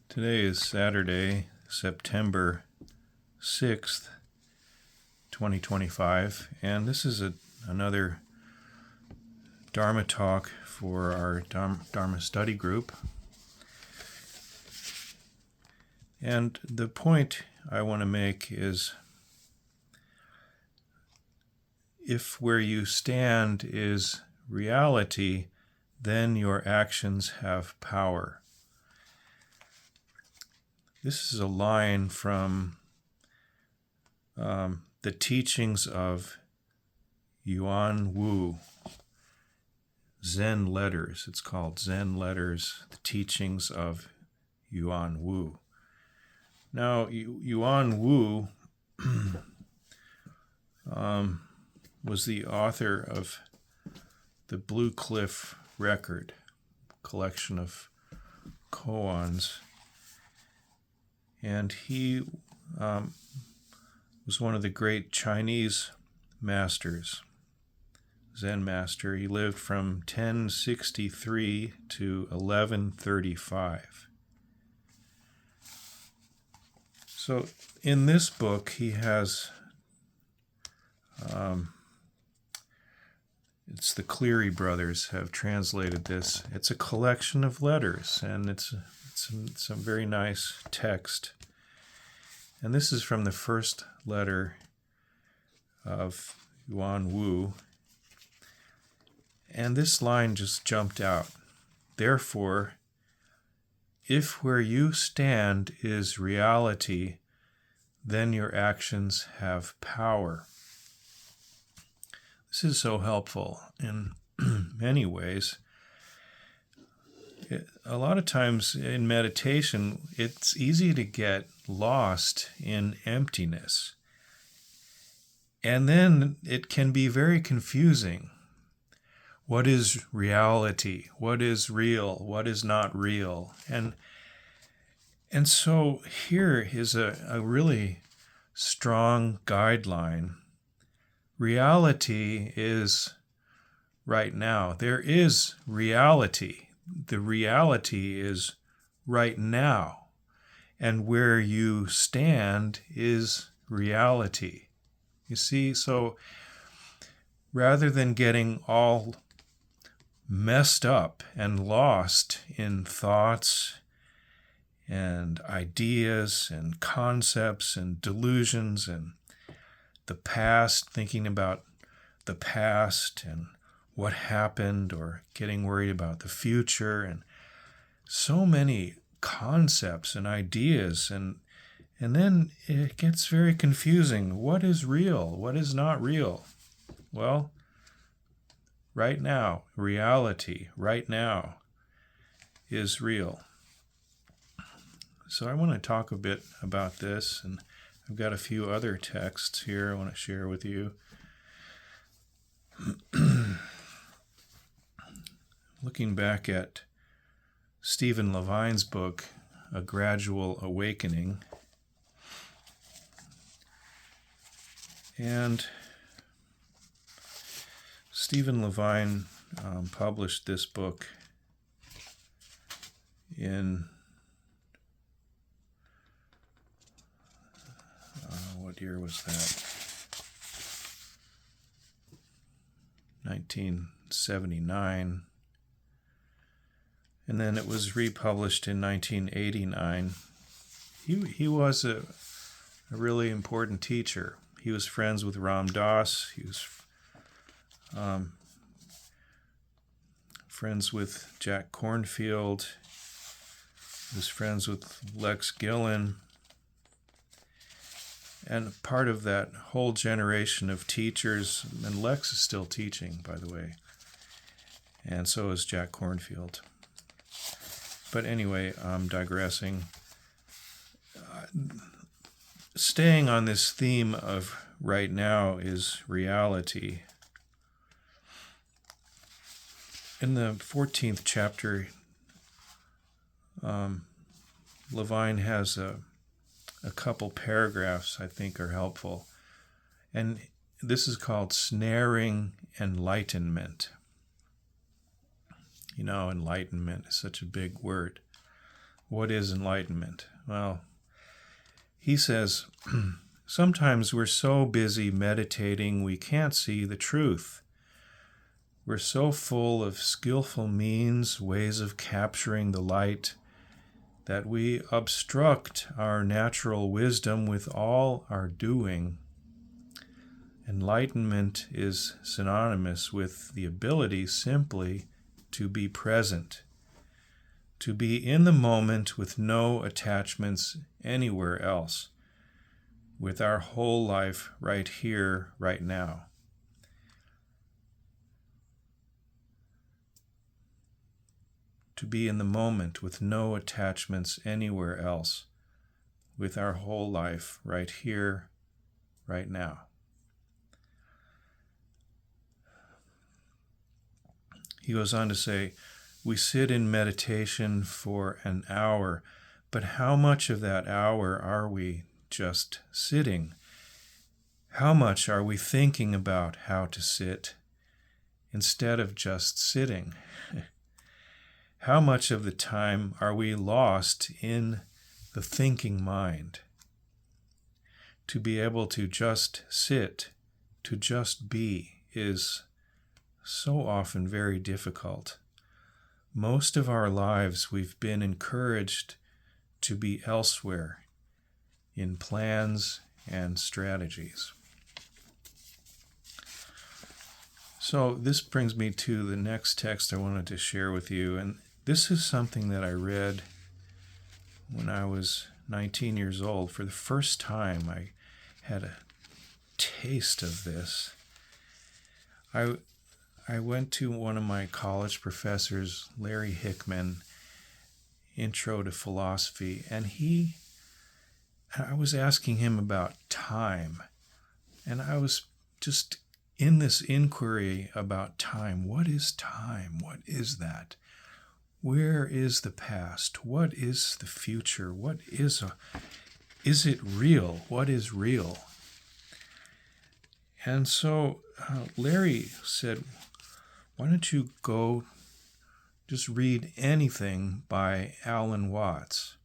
Today is Saturday, September 6th, 2025, and this is another Dharma talk for our Dharma study group. And the point I want to make is, if where you stand is reality, then your actions have power. This is a line from the teachings of Yuanwu, Zen Letters. It's called Zen Letters, the teachings of Yuanwu. Now, Yuanwu was the author of the Blue Cliff Record, collection of koans. And he was one of the great Chinese masters, Zen master. He lived from 1063 to 1135. So in this book, he has, it's the Cleary brothers have translated this. It's a collection of letters, and it's a very nice text. And this is from the first letter of Yuanwu. And this line just jumped out. Therefore, if where you stand is reality, then your actions have power. This is so helpful in many ways. A lot of times in meditation, it's easy to get lost in emptiness. And then it can be very confusing. What is reality? What is real? What is not real? And so here is a really strong guideline. Reality is right now. There is reality. The reality is right now, and where you stand is reality. You see, so rather than getting all messed up and lost in thoughts and ideas and concepts and delusions and the past, thinking about the past and what happened, or getting worried about the future, and so many concepts and ideas, and then it gets very confusing. What is real? What is not real? Well, right now, reality, right now, is real. So I want to talk a bit about this, and I've got a few other texts here I want to share with you. Looking back at Stephen Levine's book, A Gradual Awakening, and Stephen Levine published this book in, what year was that? 1979. And then it was republished in 1989. He was a really important teacher. He was friends with Ram Dass. He was friends with Jack Kornfield. He was friends with Lex Gillen. And part of that whole generation of teachers, and Lex is still teaching, by the way, and so is Jack Kornfield. But anyway, I'm digressing. Staying on this theme of right now is reality. In the 14th chapter, Levine has a couple paragraphs I think are helpful. And this is called Snaring Enlightenment. You know, enlightenment is such a big word. What is enlightenment? Well, he says, sometimes we're so busy meditating we can't see the truth. We're so full of skillful means, ways of capturing the light, that we obstruct our natural wisdom with all our doing. Enlightenment is synonymous with the ability simply to be present, to be in the moment with no attachments anywhere else, with our whole life right here, right now. To be in the moment with no attachments anywhere else, with our whole life right here, right now. He goes on to say, we sit in meditation for an hour, but how much of that hour are we just sitting? How much are we thinking about how to sit instead of just sitting? How much of the time are we lost in the thinking mind? To be able to just sit, to just be, is so often very difficult. Most of our lives we've been encouraged to be elsewhere in plans and strategies. So this brings me to the next text I wanted to share with you, and this is something that I read when I was 19 years old. For the first time, I had a taste of this. I went to one of my college professors, Larry Hickman, Intro to Philosophy, and I was asking him about time, and I was just in this inquiry about time. What is time? What is that? Where is the past? What is the future? Is it real? What is real? And so Larry said, why don't you go just read anything by Alan Watts?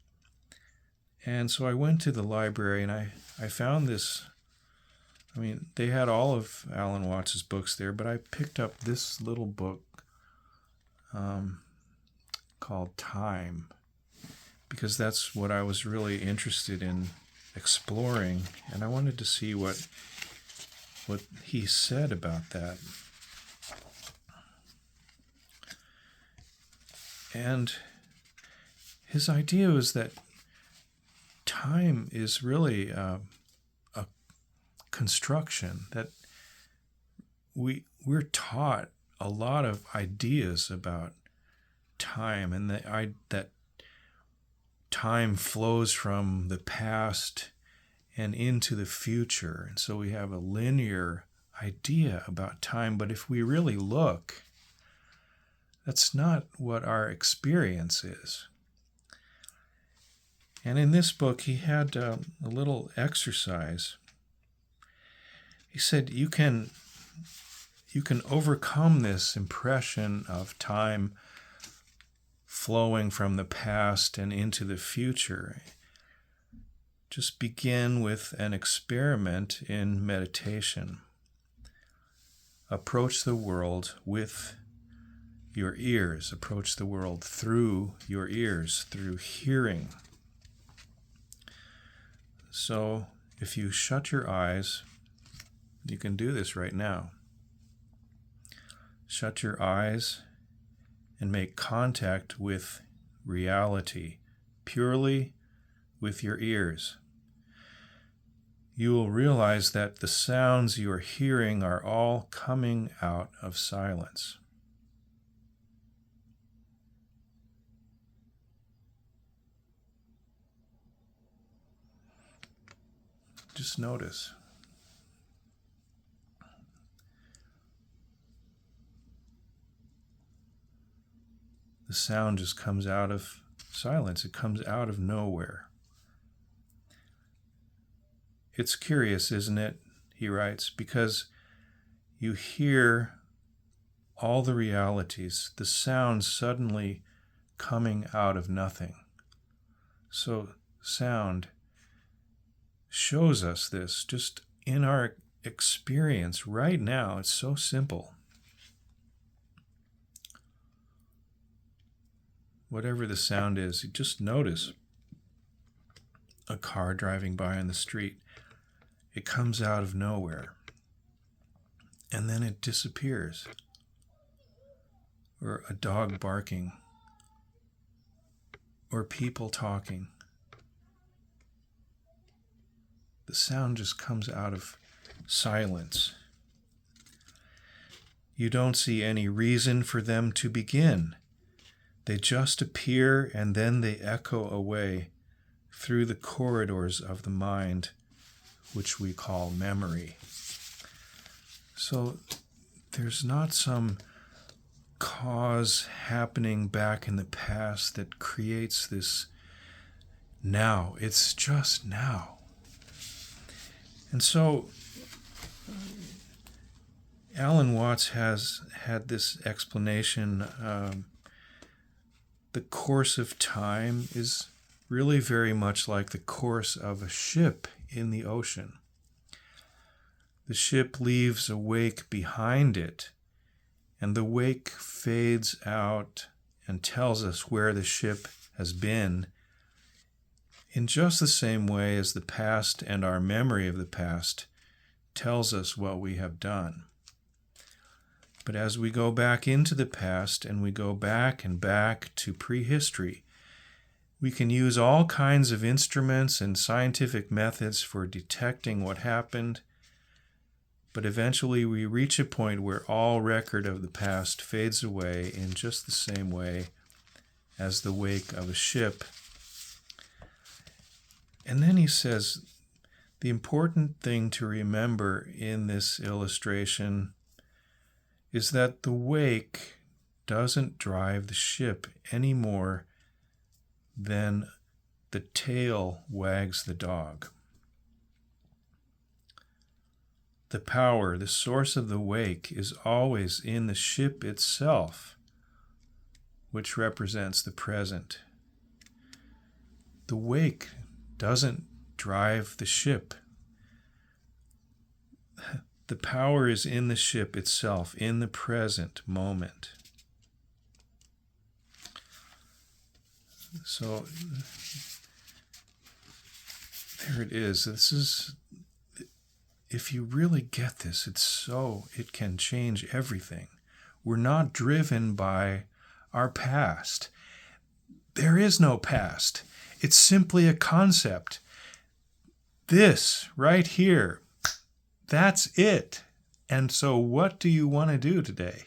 And so I went to the library and I found this. I mean, they had all of Alan Watts's books there, but I picked up this little book called Time, because that's what I was really interested in exploring, and I wanted to see what he said about that. And his idea was that time is really a construction, that we're taught a lot of ideas about time, and that time flows from the past and into the future. And so we have a linear idea about time, but if we really look, that's not what our experience is. And in this book, he had a little exercise. He said, you can overcome this impression of time flowing from the past and into the future. Just begin with an experiment in meditation. Approach the world with your ears. Approach the world through your ears, through hearing. So if you shut your eyes, you can do this right now. Shut your eyes and make contact with reality, purely with your ears. You will realize that the sounds you are hearing are all coming out of silence. Just notice. The sound just comes out of silence. It comes out of nowhere. It's curious, isn't it? He writes, because you hear all the realities, the sounds suddenly coming out of nothing. So sound shows us this just in our experience right now. It's so simple. Whatever the sound is, you just notice a car driving by on the street. It comes out of nowhere, and then it disappears. Or a dog barking, or people talking. The sound just comes out of silence. You don't see any reason for them to begin. They just appear, and then they echo away through the corridors of the mind, which we call memory. So there's not some cause happening back in the past that creates this now. It's just now. And so Alan Watts has had this explanation. The course of time is really very much like the course of a ship in the ocean. The ship leaves a wake behind it, and the wake fades out and tells us where the ship has been in just the same way as the past and our memory of the past tells us what we have done. But as we go back into the past and we go back and back to prehistory, we can use all kinds of instruments and scientific methods for detecting what happened, but eventually we reach a point where all record of the past fades away in just the same way as the wake of a ship. And then he says, the important thing to remember in this illustration is that the wake doesn't drive the ship any more than the tail wags the dog. The power, the source of the wake, is always in the ship itself, which represents the present. The wake doesn't drive the ship. The power is in the ship itself, in the present moment. So there it is. This is, if you really get this, it can change everything. We're not driven by our past. There is no past. It's simply a concept. This right here, that's it. And so what do you want to do today?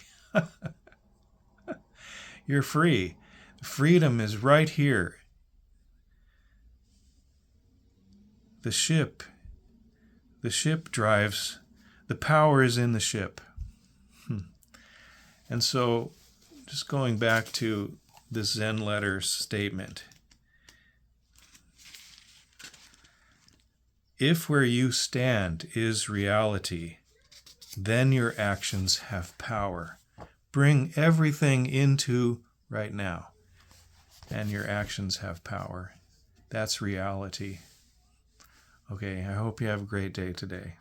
You're free. Freedom is right here. The ship drives, the power is in the ship. And so just going back to the Zen Letters statement, if where you stand is reality, then your actions have power. Bring everything into right now, and your actions have power. That's reality. Okay, I hope you have a great day today.